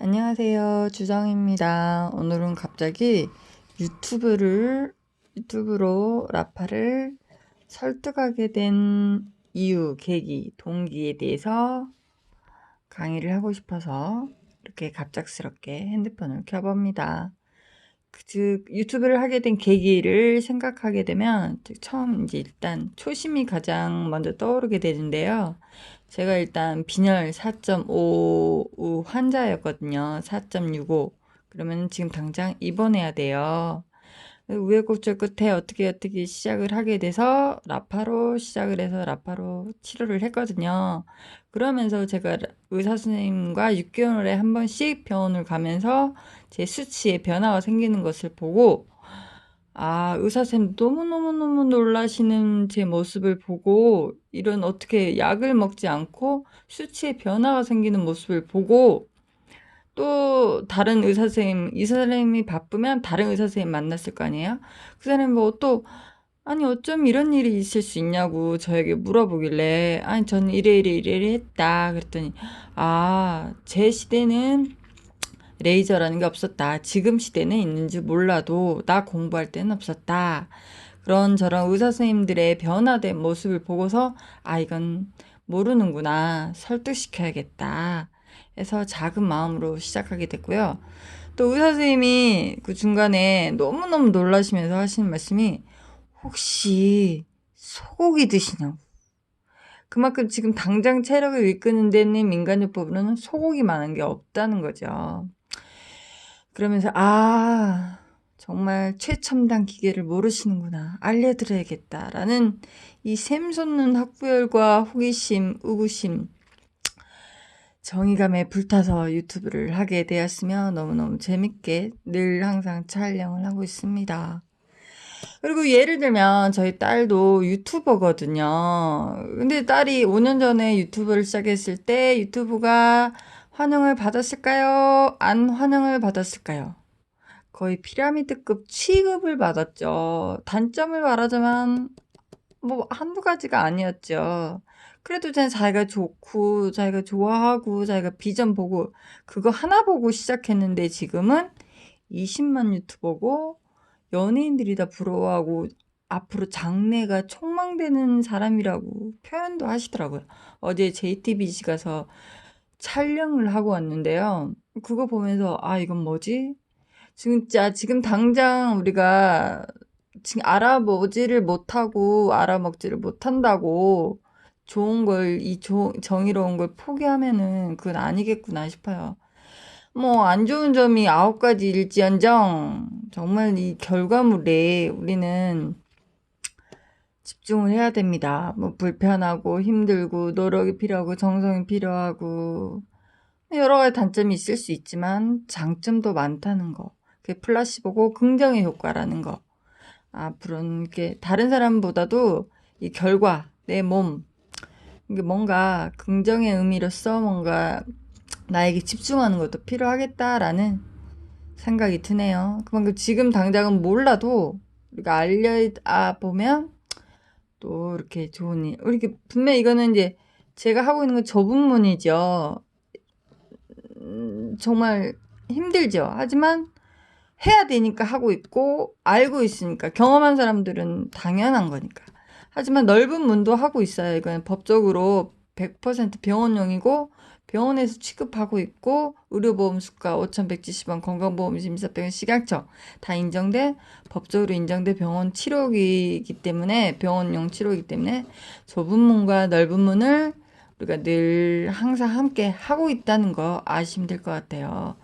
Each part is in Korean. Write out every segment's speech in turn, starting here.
안녕하세요. 주정입니다. 오늘은 갑자기 유튜브로 라파를 설득하게 된 이유, 계기, 동기에 대해서 강의를 하고 싶어서 이렇게 갑작스럽게 핸드폰을 켜봅니다. 즉, 유튜브를 하게 된 계기를 생각하게 되면, 처음 이제 일단 초심이 가장 먼저 떠오르게 되는데요. 제가 일단 빈혈 4.5 환자였거든요. 4.65. 그러면 지금 당장 입원해야 돼요. 우여곡절 끝에 어떻게 시작을 하게 돼서 라파로 시작을 해서 라파로 치료를 했거든요. 그러면서 제가 의사 선생님과 6개월에 한 번씩 병원을 가면서 제 수치에 변화가 생기는 것을 보고, 의사 선생님 너무너무너무 놀라시는 제 모습을 보고, 이런 어떻게 약을 먹지 않고 수치에 변화가 생기는 모습을 보고, 또 다른 의사 선생님, 이 사람이 바쁘면 다른 의사 선생님 만났을 거 아니에요? 그 사람이 뭐 또, 아니 어쩜 이런 일이 있을 수 있냐고 저에게 물어보길래, 아니 전 이래 했다 그랬더니, 제 시대는 레이저라는 게 없었다. 지금 시대는 있는지 몰라도 나 공부할 때는 없었다. 그런저런 의사 선생님들의 변화된 모습을 보고서 이건 모르는구나. 설득시켜야겠다. 해서 작은 마음으로 시작하게 됐고요. 또 의사 선생님이 그 중간에 너무너무 놀라시면서 하시는 말씀이, 혹시 소고기 드시냐고. 그만큼 지금 당장 체력을 이끄는 데는 민간요법으로는 소고기만한 게 없다는 거죠. 그러면서 정말 최첨단 기계를 모르시는구나. 알려드려야겠다라는 이 샘솟는 학부열과 호기심, 의구심, 정의감에 불타서 유튜브를 하게 되었으며 너무너무 재밌게 늘 항상 촬영을 하고 있습니다. 그리고 예를 들면 저희 딸도 유튜버거든요. 근데 딸이 5년 전에 유튜브를 시작했을 때 유튜브가 환영을 받았을까요? 안 환영을 받았을까요? 거의 피라미드급 취급을 받았죠. 단점을 말하자면 뭐 한두 가지가 아니었죠. 그래도 자기가 좋고 자기가 좋아하고 자기가 비전 보고 그거 하나 보고 시작했는데 지금은 20만 유튜버고 연예인들이 다 부러워하고 앞으로 장래가 촉망되는 사람이라고 표현도 하시더라고요. 어제 JTBC 가서 촬영을 하고 왔는데요. 그거 보면서 이건 뭐지? 지금 당장 우리가 지금 알아보지를 못하고 알아먹지를 못한다고 좋은 걸, 정의로운 걸 포기하면은 그건 아니겠구나 싶어요. 뭐, 안 좋은 점이 9가지일지언정, 정말 이 결과물에 우리는 집중을 해야 됩니다. 뭐, 불편하고 힘들고, 노력이 필요하고, 정성이 필요하고, 여러 가지 단점이 있을 수 있지만, 장점도 많다는 거. 그게 플라시보고 긍정의 효과라는 거. 앞으로는 이렇게 다른 사람보다도 이 결과, 내 몸, 이게 뭔가 긍정의 의미로서 뭔가 나에게 집중하는 것도 필요하겠다라는 생각이 드네요. 그만큼 지금 당장은 몰라도 우리가 보면 또 이렇게 좋은 일. 이렇게 분명 이거는 이제 제가 하고 있는 건 저분문이죠. 정말 힘들죠. 하지만 해야 되니까 하고 있고 알고 있으니까 경험한 사람들은 당연한 거니까. 하지만 넓은 문도 하고 있어요. 이건 법적으로 100% 병원용이고 병원에서 취급하고 있고 의료보험 수가 5,170원 건강보험 심사병원 식약처 다 인정된 법적으로 인정된 병원 치료기이기 때문에 병원용 치료이기 때문에 좁은 문과 넓은 문을 우리가 늘 항상 함께 하고 있다는 거 아시면 될 것 같아요.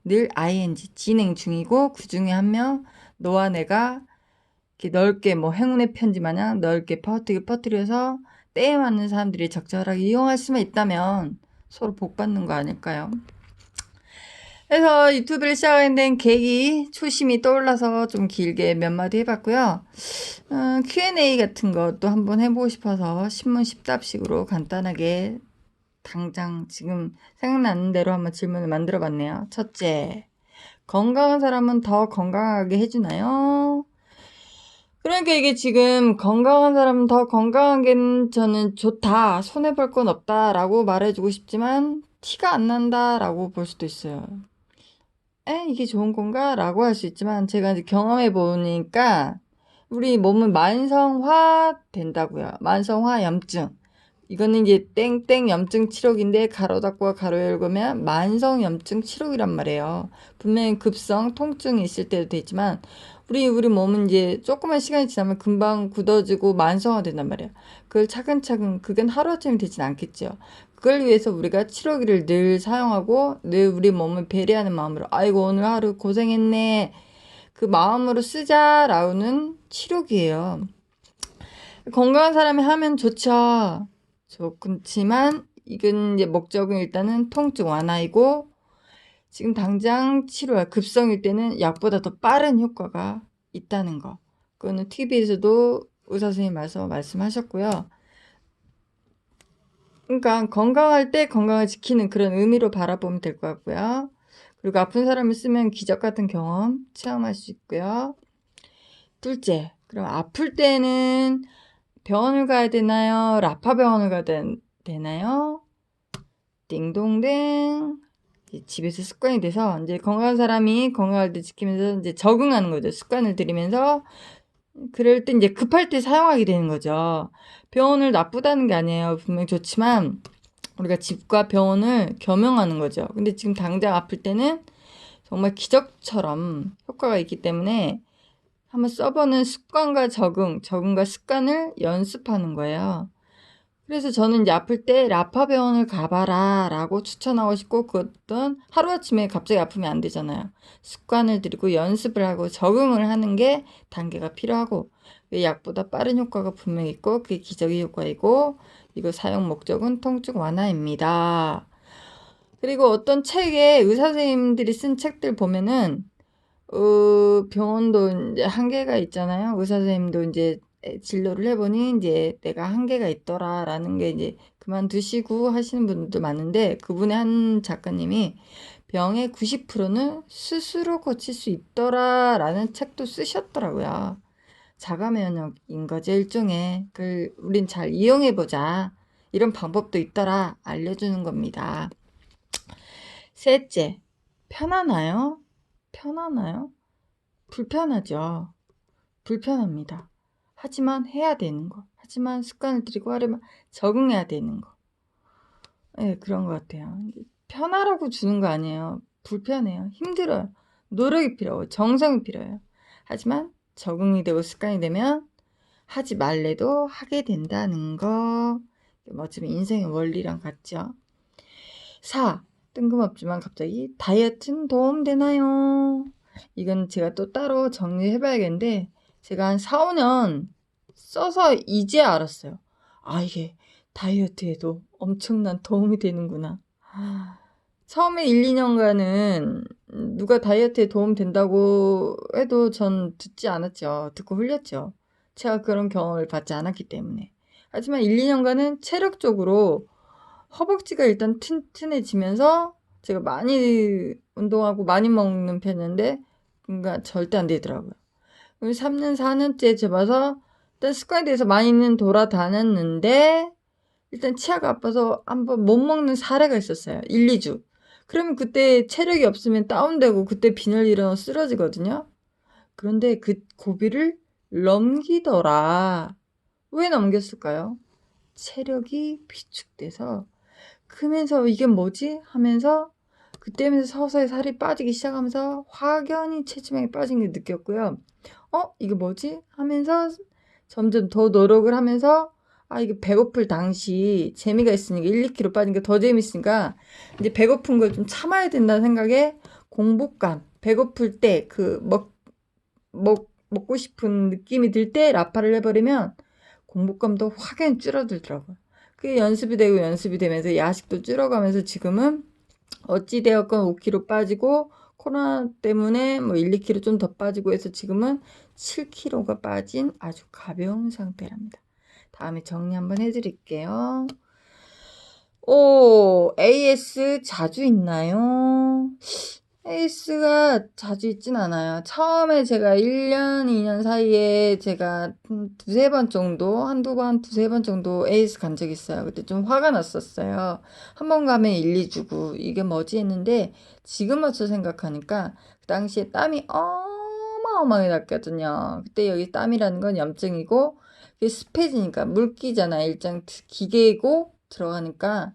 늘 ing 진행 중이고 그 중에 한 명 너와 내가 이렇게 넓게 뭐 행운의 편지 마냥 넓게 퍼뜨려서 때에 맞는 사람들이 적절하게 이용할 수만 있다면 서로 복 받는 거 아닐까요? 그래서 유튜브를 시작하게 된 계기 초심이 떠올라서 좀 길게 몇 마디 해봤고요. Q&A 같은 것도 한번 해보고 싶어서 신문 10답식으로 간단하게 당장 지금 생각나는 대로 한번 질문을 만들어 봤네요. 첫째, 건강한 사람은 더 건강하게 해주나요? 그러니까 이게 지금 건강한 사람은 더 건강하게 저는 좋다, 손해볼 건 없다라고 말해주고 싶지만 티가 안 난다라고 볼 수도 있어요. 이게 좋은 건가? 라고 할 수 있지만 제가 이제 경험해 보니까 우리 몸은 만성화 된다고요. 만성화 염증. 이거는 이제 땡땡 염증 치료기인데 가로 닫고 가로 열고면 만성 염증 치료기란 말이에요. 분명히 급성 통증이 있을 때도 되지만 우리 몸은 이제 조그만 시간이 지나면 금방 굳어지고 만성화 된단 말이에요. 그걸 차근차근 그건 하루아침에 되진 않겠죠. 그걸 위해서 우리가 치료기를 늘 사용하고 늘 우리 몸을 배려하는 마음으로 아이고 오늘 하루 고생했네 그 마음으로 쓰자라는 치료기예요. 건강한 사람이 하면 좋죠. 좋지만 이건 이제 목적은 일단은 통증 완화이고 지금 당장 치료야 급성일 때는 약보다 더 빠른 효과가 있다는 거. 그거는 TV에서도 의사 선생님 말씀하셨고요. 그러니까 건강할 때 건강을 지키는 그런 의미로 바라보면 될 것 같고요. 그리고 아픈 사람을 쓰면 기적 같은 경험 체험할 수 있고요. 둘째, 그럼 아플 때는 병원을 가야 되나요? 라파 병원을 가야 되나요? 띵동댕. 집에서 습관이 돼서 이제 건강한 사람이 건강할 때 지키면서 이제 적응하는 거죠. 습관을 들이면서 그럴 때 이제 급할 때 사용하게 되는 거죠. 병원을 나쁘다는 게 아니에요. 분명히 좋지만 우리가 집과 병원을 겸용하는 거죠. 근데 지금 당장 아플 때는 정말 기적처럼 효과가 있기 때문에 한번 써보는 습관과 적응과 습관을 연습하는 거예요. 그래서 저는 이제 아플 때 라파 병원을 가봐라 라고 추천하고 싶고 그것도 하루아침에 갑자기 아프면 안 되잖아요. 습관을 들이고 연습을 하고 적응을 하는 게 단계가 필요하고 약보다 빠른 효과가 분명히 있고 그게 기적의 효과이고 이거 사용 목적은 통증 완화입니다. 그리고 어떤 책에 의사 선생님들이 쓴 책들 보면은 병원도 이제 한계가 있잖아요. 의사 선생님도 이제 진료를 해보니 이제 내가 한계가 있더라라는 게 이제 그만두시고 하시는 분들도 많은데 그분의 한 작가님이 병의 90%는 스스로 고칠 수 있더라라는 책도 쓰셨더라고요. 자가 면역인 거죠, 일종의. 그걸 우린 잘 이용해보자. 이런 방법도 있더라 알려주는 겁니다. 셋째, 편하나요? 편하나요? 불편하죠. 불편합니다. 하지만 해야 되는 거. 하지만 습관을 들이고 하려면 적응해야 되는 거. 네, 그런 것 같아요. 편하라고 주는 거 아니에요. 불편해요. 힘들어요. 노력이 필요하고 정성이 필요해요. 하지만 적응이 되고 습관이 되면 하지 말래도 하게 된다는 거. 어쩌면 인생의 원리랑 같죠. 4. 뜬금없지만 갑자기 다이어트는 도움되나요? 이건 제가 또 따로 정리해봐야겠는데 제가 한 4, 5년 써서 이제 알았어요. 아 이게 다이어트에도 엄청난 도움이 되는구나. 처음에 1, 2년간은 누가 다이어트에 도움 된다고 해도 전 듣지 않았죠. 듣고 흘렸죠. 제가 그런 경험을 받지 않았기 때문에. 하지만 1, 2년간은 체력적으로 허벅지가 일단 튼튼해지면서 제가 많이 운동하고 많이 먹는 편인데 그러니까 절대 안 되더라고요. 3년, 4년째 접어서 일단 습관에 대해서 많이는 돌아다녔는데 일단 치아가 아파서 한번 못 먹는 사례가 있었어요. 1, 2주. 그러면 그때 체력이 없으면 다운되고 그때 빈혈 일어나 쓰러지거든요. 그런데 그 고비를 넘기더라. 왜 넘겼을까요? 체력이 비축돼서 크면서 이게 뭐지? 하면서 그때면서 서서히 살이 빠지기 시작하면서 확연히 체지방이 빠진 게 느꼈고요. 이게 뭐지? 하면서 점점 더 노력을 하면서 이게 배고플 당시 재미가 있으니까 1, 2kg 빠진 게 더 재밌으니까 이제 배고픈 걸 좀 참아야 된다는 생각에 공복감, 배고플 때 먹고 싶은 느낌이 들 때 라파를 해버리면 공복감도 확연히 줄어들더라고요. 그게 연습이 되고 연습이 되면서 야식도 줄어가면서 지금은 어찌되었건 5kg 빠지고 코로나 때문에 뭐 1, 2kg 좀 더 빠지고 해서 지금은 7kg가 빠진 아주 가벼운 상태랍니다. 다음에 정리 한번 해드릴게요. AS 자주 있나요? 에이스가 자주 있진 않아요. 처음에 제가 1년, 2년 사이에 제가 두세 번 정도, 한두 번, 두세 번 정도 에이스 간 적 있어요. 그때 좀 화가 났었어요. 한 번 가면 1, 2 주고, 이게 뭐지 했는데, 지금 와서 생각하니까, 그 당시에 땀이 어마어마하게 났거든요. 그때 여기 땀이라는 건 염증이고, 이게 습해지니까, 물기잖아. 일장 기계고 들어가니까,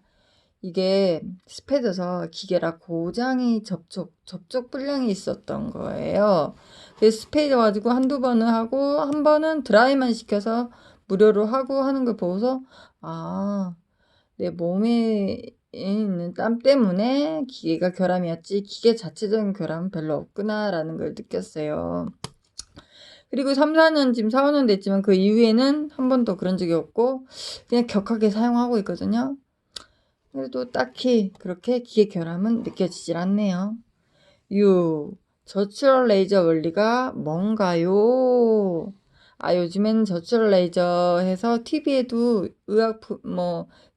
이게 습해져서 기계랑 고장이 접촉 불량이 있었던 거예요. 그래서 습해져가지고 한두 번은 하고, 한 번은 드라이만 시켜서 무료로 하고 하는 걸 보고서, 아, 내 몸에 있는 땀 때문에 기계가 결함이었지, 기계 자체적인 결함은 별로 없구나라는 걸 느꼈어요. 그리고 3, 4년, 지금 4, 5년 됐지만 그 이후에는 한 번도 그런 적이 없고, 그냥 격하게 사용하고 있거든요. 그래도 딱히 그렇게 기계 결함은 느껴지질 않네요. 저출혈 레이저 원리가 뭔가요? 요즘에는 저출혈 레이저 해서 TV에도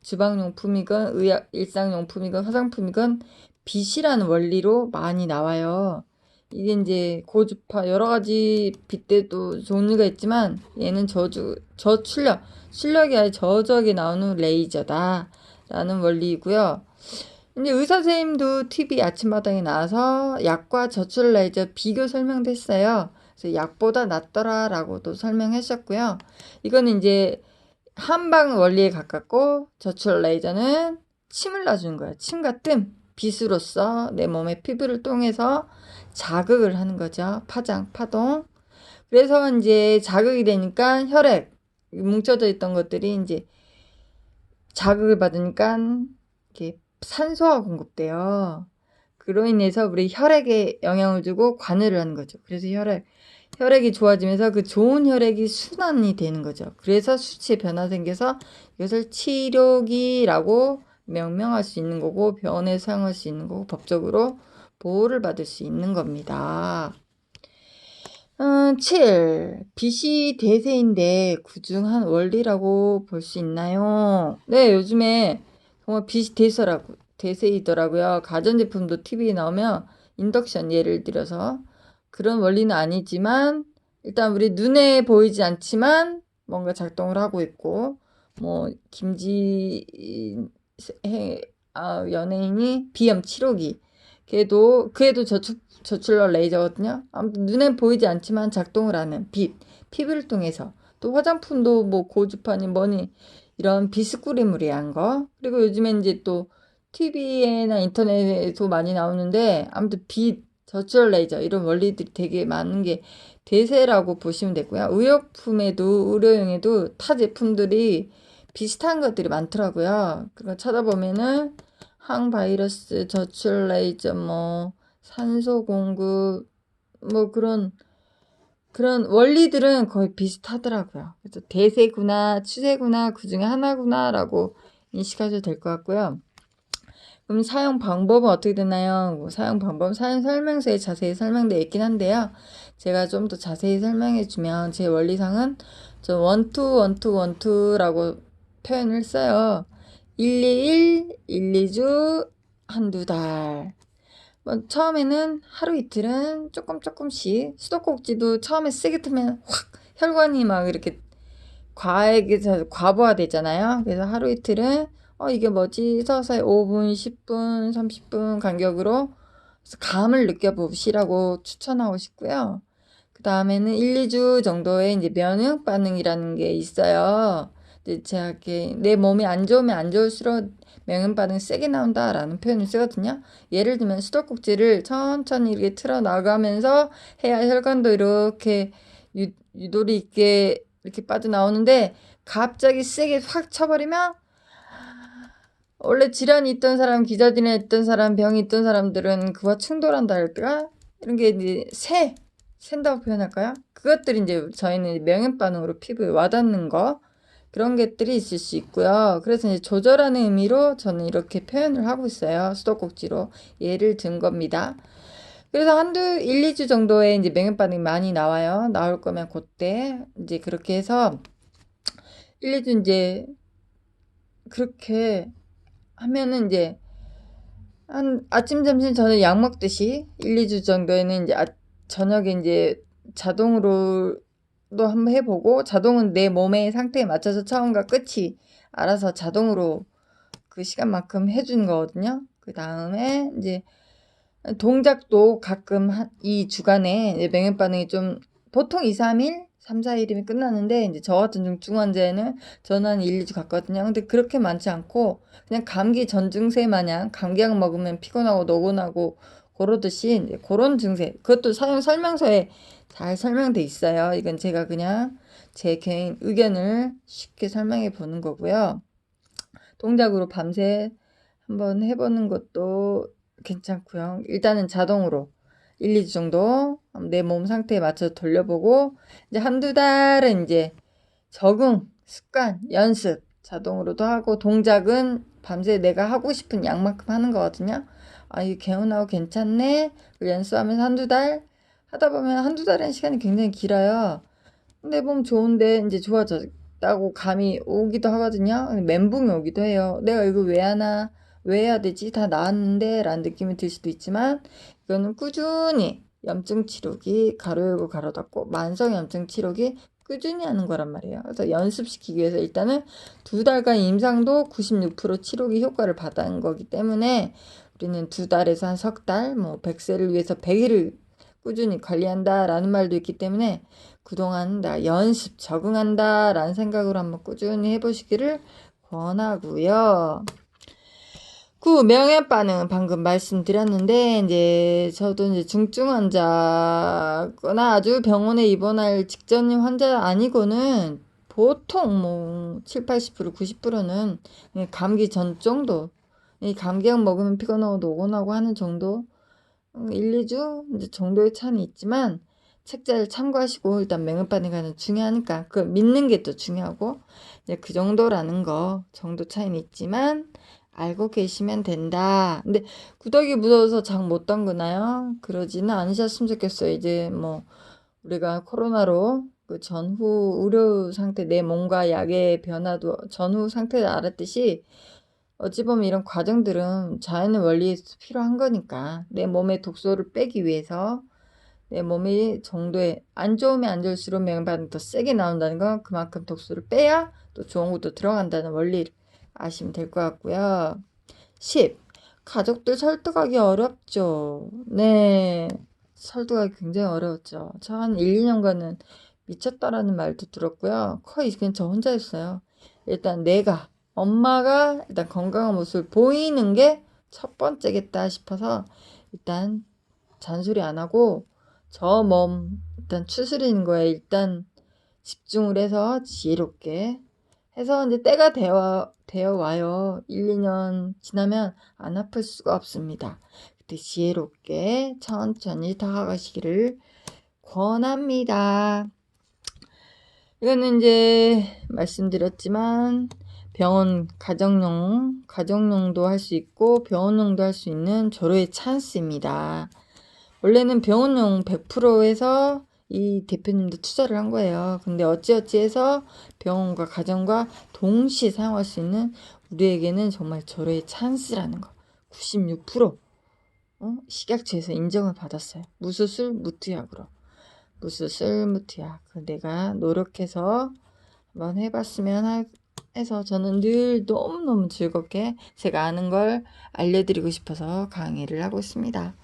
주방용품이건 일상용품이건 화장품이건 빛이라는 원리로 많이 나와요. 이게 이제 고주파 여러 가지 빛대도 종류가 있지만 얘는 출력이 아니라 저적이 나오는 레이저다 라는 원리이고요. 이제 의사 선생님도 TV 아침마당에 나와서 약과 저출 레이저 비교 설명도 했어요. 그래서 약보다 낫더라 라고도 설명하셨고요. 이거는 이제 한방 원리에 가깝고, 저출 레이저는 침을 놔주는 거예요. 침과 뜸, 빛으로써 내 몸의 피부를 통해서 자극을 하는 거죠. 파동. 그래서 이제 자극이 되니까 혈액, 뭉쳐져 있던 것들이 이제 자극을 받으니까 이렇게 산소가 공급돼요. 그로 인해서 우리 혈액에 영향을 주고 관여를 하는 거죠. 그래서 혈액이 좋아지면서 그 좋은 혈액이 순환이 되는 거죠. 그래서 수치에 변화 생겨서 이것을 치료기라고 명명할 수 있는 거고, 병원에 사용할 수 있는 거고, 법적으로 보호를 받을 수 있는 겁니다. 7. 빛이 대세인데 그중 한 원리라고 볼 수 있나요? 네, 요즘에 정말 빛이 대세이더라고요. 가전제품도 TV에 나오면 인덕션 예를 들어서 그런 원리는 아니지만, 일단 우리 눈에 보이지 않지만 뭔가 작동을 하고 있고, 뭐 연예인이 비염 치료기, 그애도 저출력 레이저거든요. 아무튼 눈에 보이지 않지만 작동을 하는 피부를 통해서. 또 화장품도 뭐 고주파니 뭐니 이런 비스꾸리무리한 거. 그리고 요즘엔 이제 또 TV나 인터넷에도 많이 나오는데, 아무튼 저출력 레이저 이런 원리들이 되게 많은 게 대세라고 보시면 되고요. 의료용에도 타 제품들이 비슷한 것들이 많더라고요. 그거 찾아보면은 항바이러스, 저출 레이저, 산소 공급, 그런 원리들은 거의 비슷하더라고요. 그래서 대세구나, 추세구나, 그 중에 하나구나라고 인식하셔도 될 것 같고요. 그럼 사용 방법은 어떻게 되나요? 사용 설명서에 자세히 설명되어 있긴 한데요. 제가 좀 더 자세히 설명해주면, 제 원리상은 저 원투라고 표현을 써요. 121, 2주, 한두 달. 처음에는 하루 이틀은 조금씩, 수도꼭지도 처음에 세게 틀면 확 혈관이 막 이렇게 과부하되잖아요. 그래서 하루 이틀은 이게 뭐지? 서서히 5분, 10분, 30분 간격으로 감을 느껴보시라고 추천하고 싶고요. 그 다음에는 1, 2주 정도의 이제 면역 반응이라는 게 있어요. 제가 이렇게 내 몸이 안 좋으면 안 좋을수록 면역 반응이 세게 나온다라는 표현을 쓰거든요. 예를 들면 수도꼭지를 천천히 이렇게 틀어 나가면서 해야 혈관도 이렇게 유도리 있게 이렇게 빠져나오는데, 갑자기 세게 확 쳐버리면, 원래 질환이 있던 사람, 기저질환이 있던 사람, 병이 있던 사람들은 그와 충돌한다 할까? 이런 게 이제 샌다고 표현할까요? 그것들이 이제 저희는 명현 반응으로 피부에 와닿는 거, 그런 것들이 있을 수 있고요. 그래서 이제 조절하는 의미로 저는 이렇게 표현을 하고 있어요. 수도꼭지로 예를 든 겁니다. 그래서 1, 2주 정도에 이제 명현 반응이 많이 나와요. 나올 거면 그때 이제 그렇게 해서 1, 2주 이제 그렇게 하면은 이제 한 아침, 점심, 저녁 약 먹듯이 1, 2주 정도에는 이제 저녁에 이제 자동으로도 한번 해보고, 자동은 내 몸의 상태에 맞춰서 처음과 끝이 알아서 자동으로 그 시간만큼 해주는 거거든요. 그 다음에 이제 동작도 가끔 이 주간에 이제 맹연 반응이 좀 보통 2, 3일, 3, 4일이면 끝나는데, 이제 저 같은 중증 환자에는 저는 한 1, 2주 갔거든요. 근데 그렇게 많지 않고 그냥 감기 전 증세 마냥 감기약 먹으면 피곤하고 노곤하고 그러듯이 이제 그런 증세, 그것도 사용 설명서에 잘 설명돼 있어요. 이건 제가 그냥 제 개인 의견을 쉽게 설명해 보는 거고요. 동작으로 밤새 한번 해보는 것도 괜찮고요. 일단은 자동으로 1, 2주 정도 내 몸 상태에 맞춰서 돌려보고, 이제 한두 달은 이제 적응, 습관, 연습 자동으로도 하고, 동작은 밤새 내가 하고 싶은 양만큼 하는 거거든요. 아, 이게 개운하고 괜찮네. 연습하면서 한두 달 하다 보면 한두 달이라는 시간이 굉장히 길어요. 내 몸 좋은데 이제 좋아졌다고 감이 오기도 하거든요. 멘붕이 오기도 해요. 내가 이거 왜 하나? 왜 해야 되지? 다 나았는데? 라는 느낌이 들 수도 있지만, 이거는 꾸준히 염증 치료기, 가로 열고 가로 닫고 만성 염증 치료기 꾸준히 하는 거란 말이에요. 그래서 연습시키기 위해서 일단은 2달간 임상도 96% 치료기 효과를 받은 거기 때문에, 우리는 2달에서 한 석 달, 뭐 100세를 위해서 100일을 꾸준히 관리한다라는 말도 있기 때문에, 그동안 나 연습, 적응한다 라는 생각으로 한번 꾸준히 해보시기를 권하고요. 그 명현 반응은 방금 말씀드렸는데, 이제 저도 이제 중증 환자거나 아주 병원에 입원할 직전인 환자 아니고는 보통 뭐 7, 80%, 90%는 감기 전 정도, 이 감기약 먹으면 피곤하고 노곤하고 하는 정도, 1, 2주 이제 정도의 차는 있지만, 책자를 참고하시고 일단 맹연 반응이 중요하니까 그 믿는 게 또 중요하고, 이제 그 정도라는 거, 정도 차이는 있지만 알고 계시면 된다. 근데 구더기 묻어서 장 못 담그나요? 그러지는 않으셨으면 좋겠어요. 이제 뭐 우리가 코로나로 그 전후 의료 상태, 내 몸과 약의 변화도 전후 상태를 알았듯이, 어찌 보면 이런 과정들은 자연의 원리에서 필요한 거니까, 내 몸의 독소를 빼기 위해서 내 몸이 정도에 안 좋으면 안 좋을수록 맹반이 더 세게 나온다는 건 그만큼 독소를 빼야 또 좋은 것도 들어간다는 원리를 아시면 될 것 같고요. 10. 가족들 설득하기 어렵죠. 네. 설득하기 굉장히 어려웠죠. 저 한 1, 2년간은 미쳤다라는 말도 들었고요. 거의 그냥 저 혼자였어요. 일단 엄마가 일단 건강한 모습을 보이는 게 첫 번째겠다 싶어서, 일단 잔소리 안 하고 저 몸 일단 추스리는 거에 일단 집중을 해서 지혜롭게 해서, 이제 때가 되어 와요. 1, 2년 지나면 안 아플 수가 없습니다. 그때 지혜롭게 천천히 다가가시기를 권합니다. 이거는 이제 말씀드렸지만 병원 가정용도 할 수 있고 병원용도 할 수 있는 절호의 찬스입니다. 원래는 병원용 100%에서 이 대표님도 투자를 한 거예요. 근데 어찌어찌 해서 병원과 가정과 동시에 사용할 수 있는, 우리에게는 정말 절호의 찬스라는 거. 96% 식약처에서 인정을 받았어요. 무수술 무투약으로. 무수술 무투약. 내가 노력해서 한번 해봤으면 해서, 저는 늘 너무너무 즐겁게 제가 아는 걸 알려드리고 싶어서 강의를 하고 있습니다.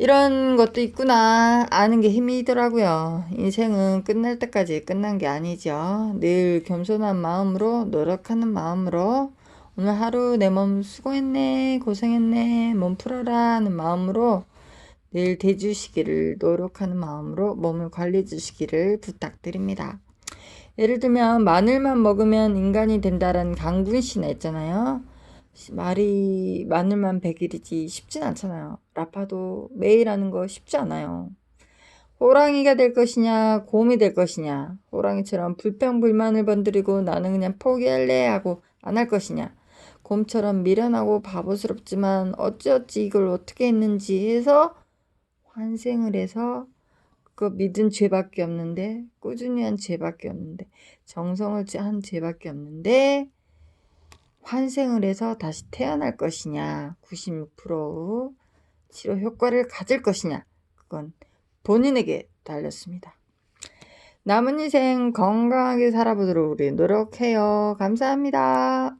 이런 것도 있구나 아는 게 힘이더라고요. 인생은 끝날 때까지 끝난 게 아니죠. 늘 겸손한 마음으로, 노력하는 마음으로, 오늘 하루 내 몸 수고했네, 고생했네, 몸 풀어라 하는 마음으로 늘 대주시기를, 노력하는 마음으로 몸을 관리해 주시기를 부탁드립니다. 예를 들면 마늘만 먹으면 인간이 된다라는 강군 씨나 있잖아요. 말이 마늘만 100일이지 쉽진 않잖아요. 라파도 매일 하는 거 쉽지 않아요. 호랑이가 될 것이냐, 곰이 될 것이냐, 호랑이처럼 불평불만을 번뜨리고 나는 그냥 포기할래 하고 안 할 것이냐, 곰처럼 미련하고 바보스럽지만 어찌어찌 이걸 어떻게 했는지 해서 환생을 해서 그거 믿은 죄밖에 없는데, 꾸준히 한 죄밖에 없는데, 정성을 한 죄밖에 없는데 환생을 해서 다시 태어날 것이냐, 96% 치료 효과를 가질 것이냐, 그건 본인에게 달렸습니다. 남은 인생 건강하게 살아보도록 우리 노력해요. 감사합니다.